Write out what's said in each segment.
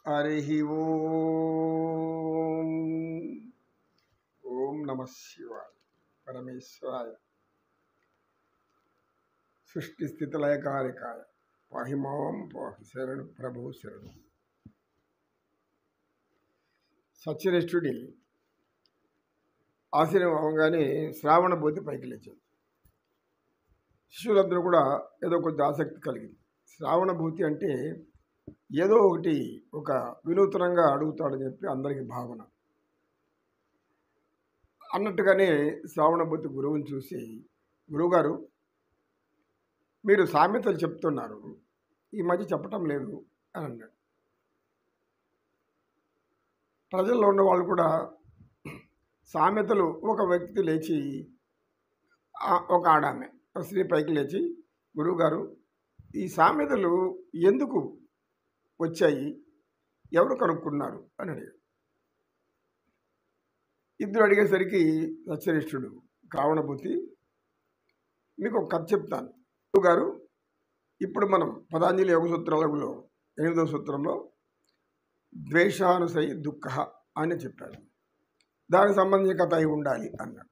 హరి ఓం. ఓం నమ శివాయ పరమేశ్వరాయ సృష్టి స్థితి లయకారికాయ పాహి మాం పాహి శరణు ప్రభు శరణు. సత్యనిష్ఠుడి ఆశీర్వం అవగానే శ్రావణ భూతి పైకి లేచాడు. శిష్యులందరూ కూడా ఏదో కొంచెం ఆసక్తి కలిగింది. శ్రావణ భూతి అంటే ఏదో ఒకటి ఒక వినూతనంగా అడుగుతాడని చెప్పి అందరికీ భావన. అన్నట్టుగానే శ్రావణభూతి గురువుని చూసి, గురువుగారు మీరు సామెతలు చెప్తున్నారు, ఈ మధ్య చెప్పటం లేదు అని అన్నాడు. ప్రజల్లో ఉన్న వాళ్ళు కూడా సామెతలు, ఒక వ్యక్తి లేచి, ఒక ఆడామె ఒక స్త్రీ పైకి లేచి, గురువుగారు ఈ సామెతలు ఎందుకు వచ్చాయి, ఎవరు కనుక్కున్నారు అని అడిగాడు. ఇద్దరు అడిగేసరికి సత్యనిష్ఠుడు శ్రావణభూతి, మీకు ఒక కథ చెప్తాను గురువుగారు. ఇప్పుడు మనం పతాంజలి యోగ సూత్రాలలో 8వ సూత్రంలో ద్వేషానుసయి దుఃఖ అని చెప్పాడు. దానికి సంబంధించిన కథ అయి ఉండాలి అన్నాడు.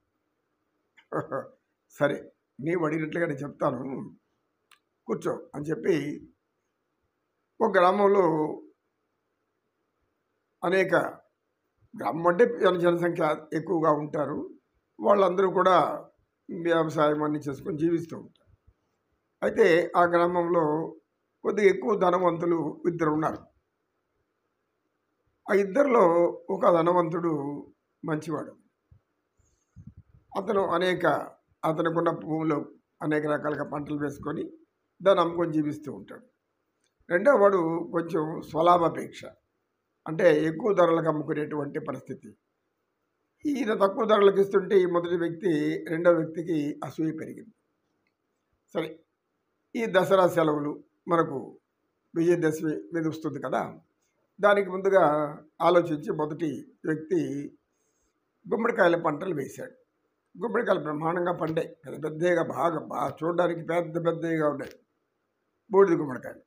సరే, నీవు అడిగినట్లుగా నేను చెప్తాను, కూర్చో అని చెప్పి ఒక గ్రామంలో అనేక, గ్రామం అంటే జనసంఖ్య ఎక్కువగా ఉంటారు, వాళ్ళందరూ కూడా వ్యవసాయం అన్ని చేసుకొని జీవిస్తూ ఉంటారు. అయితే ఆ గ్రామంలో కొద్దిగా ఎక్కువ ధనవంతులు ఇద్దరు ఉన్నారు. ఆ ఇద్దరిలో ఒక ధనవంతుడు మంచివాడు. అతనుకున్న భూమిలో అనేక రకాలుగా పంటలు వేసుకొని దాన్ని అమ్ముకొని జీవిస్తూ ఉంటాడు. రెండో వాడు కొంచెం స్వలాభాపేక్ష, అంటే ఎక్కువ ధరలకు అమ్ముకునేటువంటి పరిస్థితి. ఈయన తక్కువ ధరలకు ఇస్తుంటే ఈ మొదటి వ్యక్తి రెండో వ్యక్తికి అసూయ పెరిగింది. సరే, ఈ దసరా సెలవులు మనకు విజయదశమి మీద వస్తుంది కదా, దానికి ముందుగా ఆలోచించి మొదటి వ్యక్తి గుమ్మడికాయల పంటలు వేశాడు. గుమ్మడికాయలు బ్రహ్మాండంగా పండాయి, పెద్ద పెద్దగా, బాగా చూడడానికి పెద్ద పెద్దగా ఉన్నాయి. బూడిద గుమ్మడికాయలు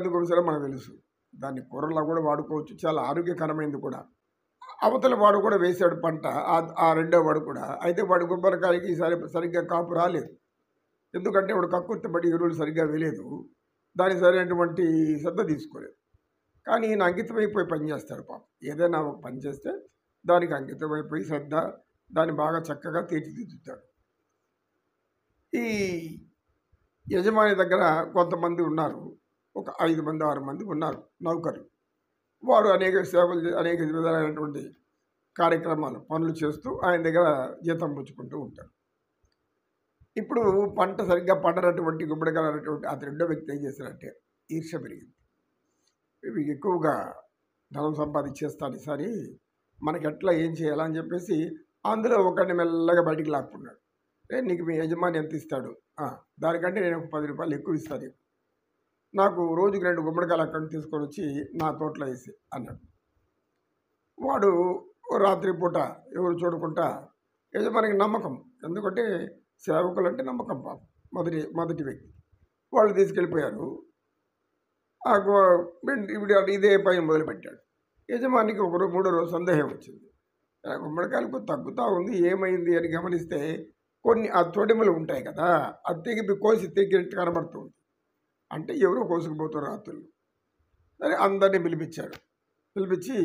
ఎందుకు వేసారో మనకు తెలుసు. దాన్ని కూరల్లో కూడా వాడుకోవచ్చు, చాలా ఆరోగ్యకరమైనది కూడా. అవతల వాడు కూడా వేశాడు పంట, ఆ రెండో వాడు కూడా. అయితే వాడు గుమ్మడికాయకి ఈసారి సరిగ్గా కాపు రాలేదు. ఎందుకంటే వాడు కక్కుర్తిపడి ఎరువులు సరిగ్గా వేయలేదు, దానికి సరైనటువంటి శ్రద్ధ తీసుకోలేదు. కానీ ఈయన అంకితమైపోయి పనిచేస్తాడు. పాపం ఏదైనా ఒక పని చేస్తే దానికి అంకితమైపోయి శ్రద్ధ, దాన్ని బాగా చక్కగా తీర్చిదిద్దుతాడు. ఈ యజమాని దగ్గర కొంతమంది ఉన్నారు, ఒక 5 మంది 6 మంది ఉన్నారు నౌకర్లు. వారు అనేక సేవలు, అనేక విధాలైనటువంటి కార్యక్రమాలు, పనులు చేస్తూ ఆయన దగ్గర జీతం పుచ్చుకుంటూ ఉంటారు. ఇప్పుడు పంట సరిగ్గా పండనటువంటి గుమ్మడికాయలు అనేటువంటి ఆ రెండో వ్యక్తి ఏం చేశారంటే, ఈర్ష్య పెరిగింది. ఇవి ఎక్కువగా ధనం సంపాదించేస్తాను ఈసారి, మనకి ఎట్లా ఏం చేయాలని చెప్పేసి అందులో ఒకరిని మెల్లగా బయటికి లాక్కున్నాడు. నీకు మీ యజమాని ఎంత ఇస్తాడు, దానికంటే నేను ఒక 10 రూపాయలు ఎక్కువ ఇస్తాను, నాకు రోజుకి 2 గుమ్మడికాయలు అక్కడి నుంచి తీసుకొని వచ్చి నా తోటలో వేసి అన్నాడు. వాడు రాత్రిపూట ఎవరు చూడకుండా, యజమానికి నమ్మకం, ఎందుకంటే సేవకులు అంటే నమ్మకం పాపం, మొదటి వ్యక్తి. వాళ్ళు తీసుకెళ్ళిపోయారు. ఇదే పని మొదలుపెట్టాడు. యజమానికి మూడో రోజు సందేహం వచ్చింది. గుమ్మడికాయలకు తగ్గుతూ ఉంది, ఏమైంది అని గమనిస్తే కొన్ని ఆ తొడిమలు ఉంటాయి కదా, అది కోసి తెగినట్టు కనబడుతుంది. అంటే ఎవరో కోసుకుపోతారు రాత్రులు. సరే, అందరినీ పిలిపించి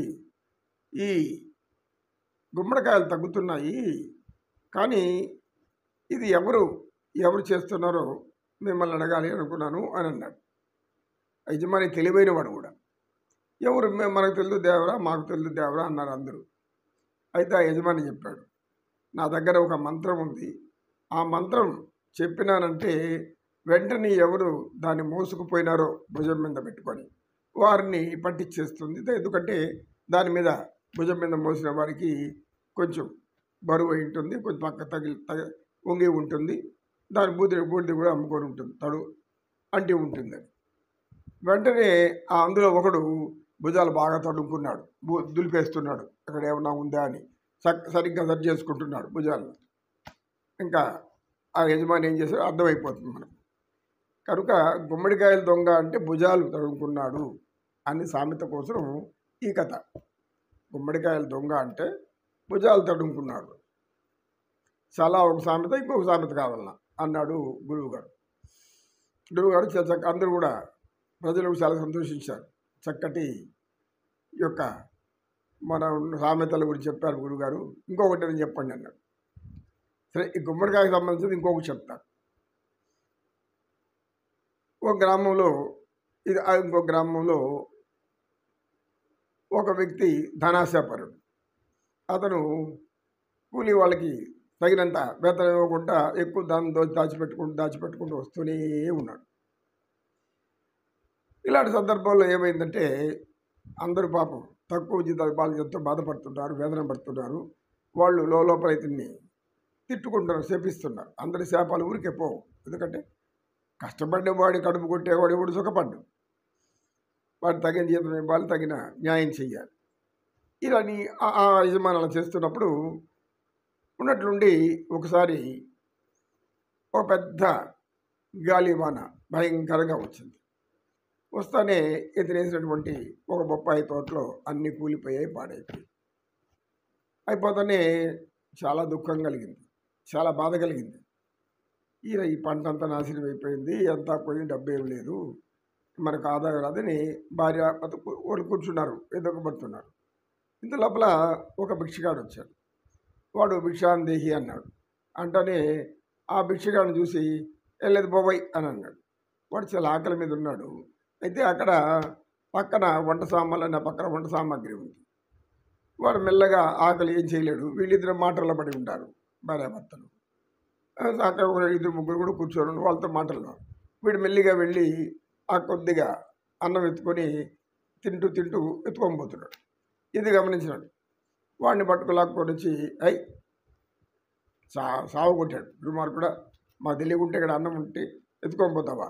ఈ గుమ్మడికాయలు తగ్గుతున్నాయి, కానీ ఇది ఎవరు చేస్తున్నారో మిమ్మల్ని అడగాలి అనుకున్నాను అని అన్నాడు. యజమాని తెలివైన వాడు కూడా, ఎవరు, మనకు తెలుసు దేవరా, మాకు తెలుసు దేవరా అన్నారు అందరూ. అయితే ఆ యజమాని చెప్పాడు, నా దగ్గర ఒక మంత్రం ఉంది, ఆ మంత్రం చెప్పినానంటే వెంటనే ఎవరు దాన్ని మోసుకుపోయినారో భుజం మీద పెట్టుకొని వారిని పట్టించేస్తుంది. ఎందుకంటే దాని మీద భుజం మీద మోసిన వారికి కొంచెం బరువు అయి ఉంటుంది, కొంచెం పక్క వంగి ఉంటుంది, దాని బూడిద కూడా అమ్ముకొని ఉంటుంది, అంటి ఉంటుంది. వెంటనే అందులో ఒకడు భుజాలు బాగా తడుముకున్నాడు, దులిపేస్తున్నాడు, అక్కడ ఏమన్నా ఉందా అని సరిగ్గా సరి చేసుకుంటున్నాడు భుజాలు. ఇంకా ఆ యజమాని ఏం చేశాడో అర్థమైపోతుంది మనకు. కనుక గుమ్మడికాయల దొంగ అంటే భుజాలు తడుముకున్నాడు అని సామెత కోసం ఈ కథ. గుమ్మడికాయల దొంగ అంటే భుజాలు తడుముకున్నాడు. చాలా ఒక సామెత ఇంకొక సామెత కావాలన్నా అన్నాడు గురువుగారు. గురువుగారు అందరూ కూడా ప్రజలు చాలా సంతోషించారు. చక్కటి యొక్క మన సామెతల గురించి చెప్పారు గురువుగారు. ఇంకొకటి అని చెప్పండి అన్నాడు. సరే, ఈ గుమ్మడికాయకు సంబంధించి ఇంకొకటి చెప్తాను. ఒక గ్రామంలో ఇంకో గ్రామంలో ఒక వ్యక్తి ధనాశాపరుడు. అతను కూలీ వాళ్ళకి తగినంత వేతనం ఇవ్వకుండా ఎక్కువ దాన్ని దాచిపెట్టుకుంటూ వస్తూనే ఉన్నాడు. ఇలాంటి సందర్భంలో ఏమైందంటే అందరూ పాపం తక్కువ జీతాలు వాళ్ళు ఎంతో బాధపడుతున్నారు, వేదన పడుతున్నారు. వాళ్ళు లోపల ఇతన్ని తిట్టుకుంటున్నారు, శపిస్తున్నారు. అందరి శాపాలు ఊరికే పోవు. ఎందుకంటే కష్టపడేవాడి కడుపు కొట్టేవాడు ఎవడు సుఖపడ్డు. వాడు తగిన జీతం ఇవ్వాలి, తగిన న్యాయం చెయ్యాలి. ఇలా ఆ యజమానులు చేస్తున్నప్పుడు ఉన్నట్లుండి ఒకసారి ఒక పెద్ద గాలివాన భయంకరంగా వచ్చింది. వస్తానే ఎదురేసినటువంటి ఒక బొప్పాయి తోటలో అన్నీ కూలిపోయాయి, పాడైపోయాయి. అయిపోతానే చాలా దుఃఖం కలిగింది, చాలా బాధ కలిగింది. ఈ పంట అంతా నాశనం అయిపోయింది, అంతా పోయి డబ్బేం లేదు, మనకు ఆదాయం రాదని భార్య వాళ్ళు కూర్చున్నారు, ఎదుగుపడుతున్నారు. ఇంత లోపల ఒక భిక్షగాడు వచ్చాడు. వాడు భిక్షాందేహి అన్నాడు. అంటనే ఆ భిక్షగాడిని చూసి వెళ్ళేది బాబాయ్ అని అన్నాడు. వాడు చాలా ఆకలి మీద ఉన్నాడు. అయితే అక్కడ పక్కన వంట సామాగ్రి ఉంది. వాడు మెల్లగా ఆకలి ఏం చేయలేడు. వీళ్ళిద్దరు మాటల్లో పడి ఉంటారు, భార్యాభర్తలు. అక్కడ ఒక 2-3 కూడా కూర్చోరు, వాళ్ళతో మాటల్లో. వీడు మెల్లిగా వెళ్ళి ఆ కొద్దిగా అన్నం ఎత్తుకొని తింటూ ఎత్తుకొని పోతున్నాడు. ఇది గమనించినాడు. వాడిని లాక్కొని వచ్చి సాగు కొట్టాడు. దుర్మార్గుడా, మాకు తెలియకుంటే ఇక్కడ అన్నం ఉంటే ఎత్తుకొని పోతావా?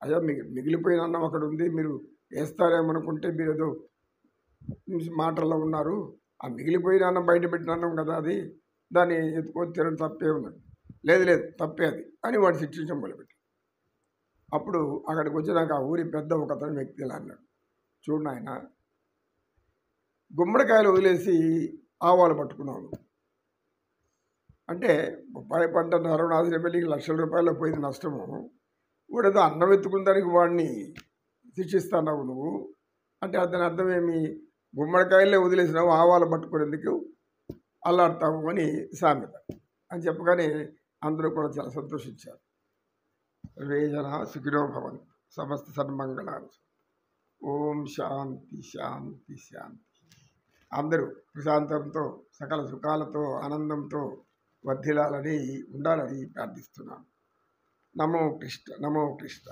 అయ్యా, మిగిలిపోయిన అన్నం అక్కడ ఉంది, మీరు వేస్తారేమనుకుంటే మీరు ఏదో మాటల్లో ఉన్నారు. ఆ మిగిలిపోయిన అన్నం బయట పెట్టిన అన్నం కదా అది, దాన్ని ఎత్తుకొని తినడం తప్పే ఉన్నది. లేదు తప్పే అది అని వాడు శిక్షించడం మొదలుపెట్టి. అప్పుడు అక్కడికి వచ్చినాక ఆ ఊరి పెద్ద ఒక అతని వ్యక్తి ఇలా అన్నాడు, చూడు నాయన, గుమ్మడికాయలు వదిలేసి ఆవాలు పట్టుకున్నాను అంటే బొప్పాయి పంట నరవనాశనం వెళ్ళి ₹1,00,000 పోయింది నష్టము. వాడేదో అన్నం ఎత్తుకున్న దానికి వాడిని శిక్షిస్తున్నావు నువ్వు అంటే దాని అర్థమేమి? గుమ్మడికాయలే వదిలేసినావు, ఆవాలు పట్టుకునేందుకు అల్లాడతావు అని సామెత అని చెప్పగానే అందరూ కూడా చాలా సంతోషించారు. వేజన సుఖినో భవంతు, సమస్త సన్మంగళాలు. ఓం శాంతి శాంతి శాంతి. అందరూ ప్రశాంతంతో సకల సుఖాలతో ఆనందంతో వర్ధిల్లాలని ఉండాలని ప్రార్థిస్తున్నాను. నమో కృష్ణ.